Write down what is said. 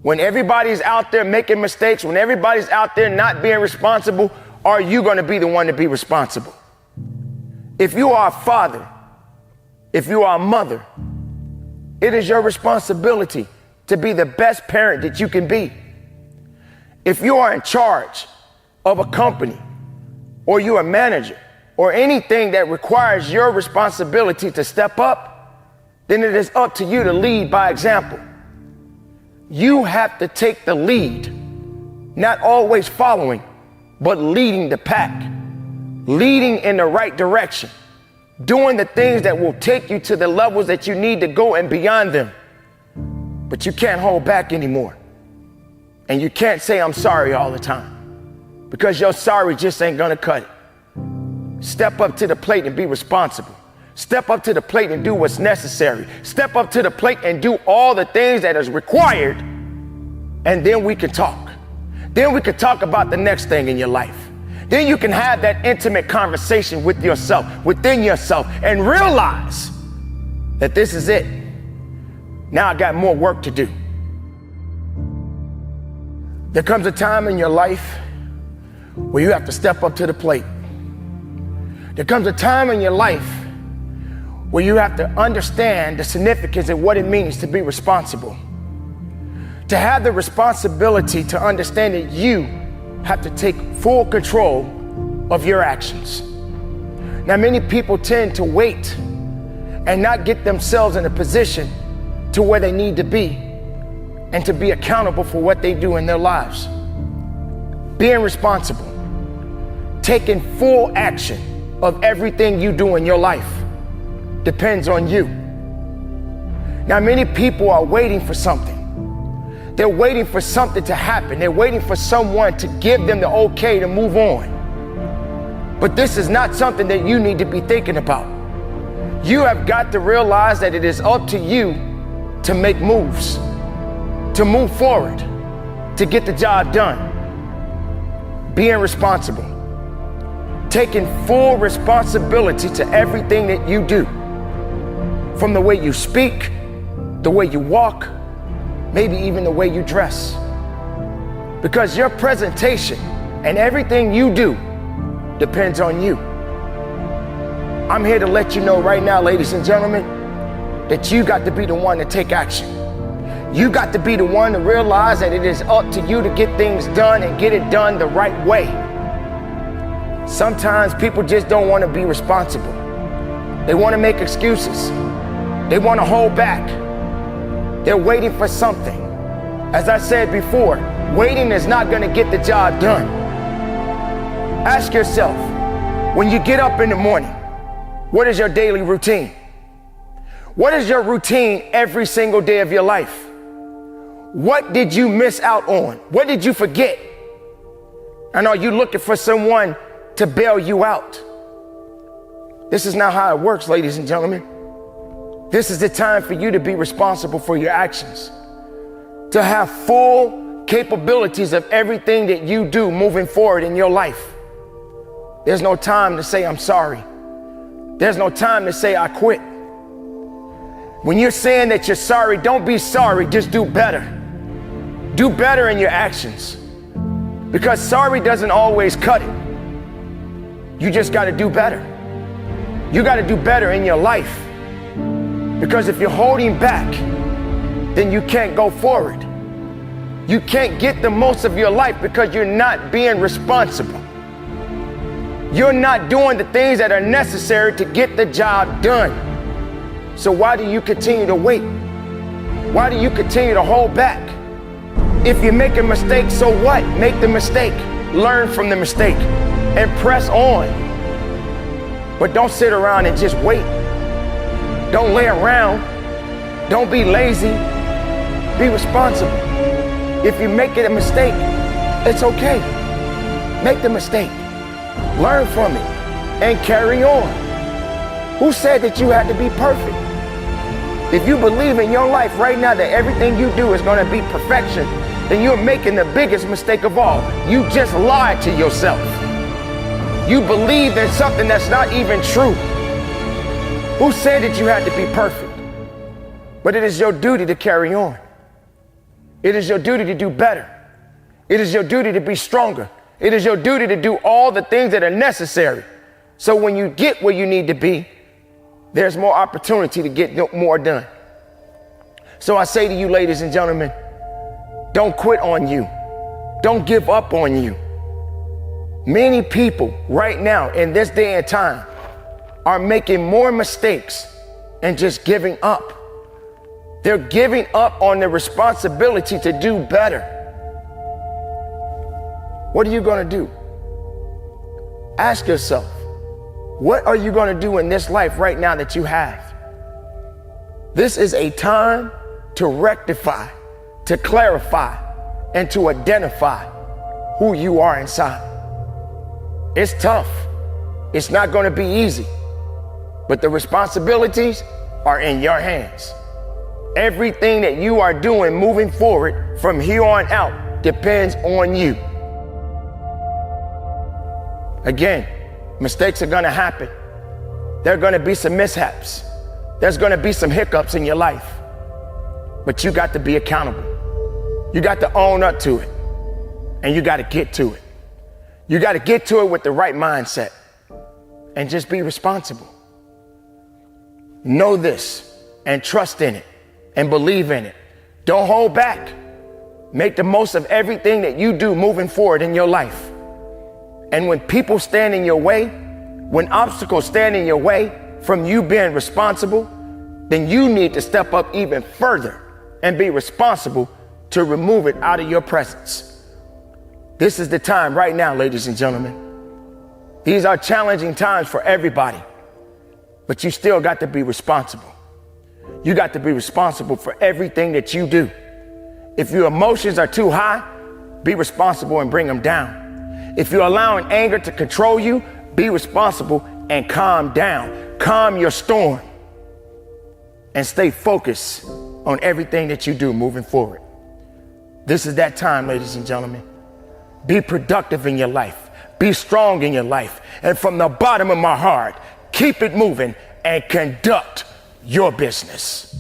When everybody's out there making mistakes, when everybody's out there not being responsible, are you going to be the one to be responsible? If you are a father, if you are a mother, it is your responsibility to be the best parent that you can be. If you are in charge of a company, or you're a manager, or anything that requires your responsibility to step up, then it is up to you to lead by example. You have to take the lead, not always following, but leading the pack, leading in the right direction, doing the things that will take you to the levels that you need to go and beyond them. But you can't hold back anymore. And you can't say, I'm sorry all the time, because your sorry just ain't gonna cut it. Step up to the plate and be responsible. Step up to the plate and do what's necessary. Step up to the plate and do all the things that is required. And then we can talk. Then we can talk about the next thing in your life. Then you can have that intimate conversation with yourself, within yourself, and realize that this is it. Now I got more work to do. There comes a time in your life where you have to step up to the plate. There comes a time in your life where you have to understand the significance of what it means to be responsible. To have the responsibility to understand that you have to take full control of your actions. Now, many people tend to wait and not get themselves in a position to where they need to be and to be accountable for what they do in their lives. Being responsible, taking full action of everything you do in your life depends on you. Now, many people are waiting for something. They're waiting for something to happen. They're waiting for someone to give them the okay to move on. But this is not something that you need to be thinking about. You have got to realize that it is up to you to make moves, to move forward, to get the job done. Being responsible, taking full responsibility to everything that you do, from the way you speak, the way you walk, maybe even the way you dress. Because your presentation and everything you do depends on you. I'm here to let you know right now, ladies and gentlemen, that you got to be the one to take action. You got to be the one to realize that it is up to you to get things done and get it done the right way. Sometimes people just don't want to be responsible. They want to make excuses. They want to hold back. They're waiting for something. As I said before, waiting is not going to get the job done. Ask yourself, when you get up in the morning, what is your daily routine? What is your routine every single day of your life? What did you miss out on? What did you forget? And are you looking for someone to bail you out? This is not how it works, ladies and gentlemen. This is the time for you to be responsible for your actions, to have full capabilities of everything that you do moving forward in your life. There's no time to say, I'm sorry. There's no time to say, I quit. When you're saying that you're sorry, don't be sorry, just do better. Do better in your actions, because sorry doesn't always cut it. You just got to do better. You got to do better in your life. Because if you're holding back, then you can't go forward. You can't get the most of your life because you're not being responsible. You're not doing the things that are necessary to get the job done. So why do you continue to wait? Why do you continue to hold back? If you make a mistake, so what? Make the mistake. Learn from the mistake and press on. But don't sit around and just wait. Don't lay around. Don't be lazy. Be responsible. If you make it a mistake, it's okay. Make the mistake. Learn from it and carry on. Who said that you had to be perfect? If you believe in your life right now that everything you do is going to be perfection, then you're making the biggest mistake of all. You just lied to yourself. You believe in something that's not even true. Who said that you had to be perfect? But it is your duty to carry on. It is your duty to do better. It is your duty to be stronger. It is your duty to do all the things that are necessary. So when you get where you need to be, there's more opportunity to get more done. So I say to you, ladies and gentlemen, don't quit on you. Don't give up on you. Many people right now in this day and time are making more mistakes and just giving up. They're giving up on the responsibility to do better. What are you going to do? Ask yourself, what are you going to do in this life right now that you have? This is a time to rectify, to clarify, and to identify who you are inside. It's tough. It's not going to be easy, but the responsibilities are in your hands. Everything that you are doing moving forward from here on out depends on you. Again, mistakes are going to happen. There are going to be some mishaps. There's going to be some hiccups in your life, but you got to be accountable. You got to own up to it, and you got to get to it. You got to get to it with the right mindset and just be responsible. Know this and trust in it and believe in it. Don't hold back. Make the most of everything that you do moving forward in your life. And when people stand in your way, when obstacles stand in your way from you being responsible, then you need to step up even further and be responsible to remove it out of your presence. This is the time right now, ladies and gentlemen. These are challenging times for everybody, but you still got to be responsible. You got to be responsible for everything that you do. If your emotions are too high, be responsible and bring them down. If you're allowing anger to control you, be responsible and calm down. Calm your storm and stay focused on everything that you do moving forward. This is that time, ladies and gentlemen. Be productive in your life. Be strong in your life. And from the bottom of my heart, keep it moving and conduct your business.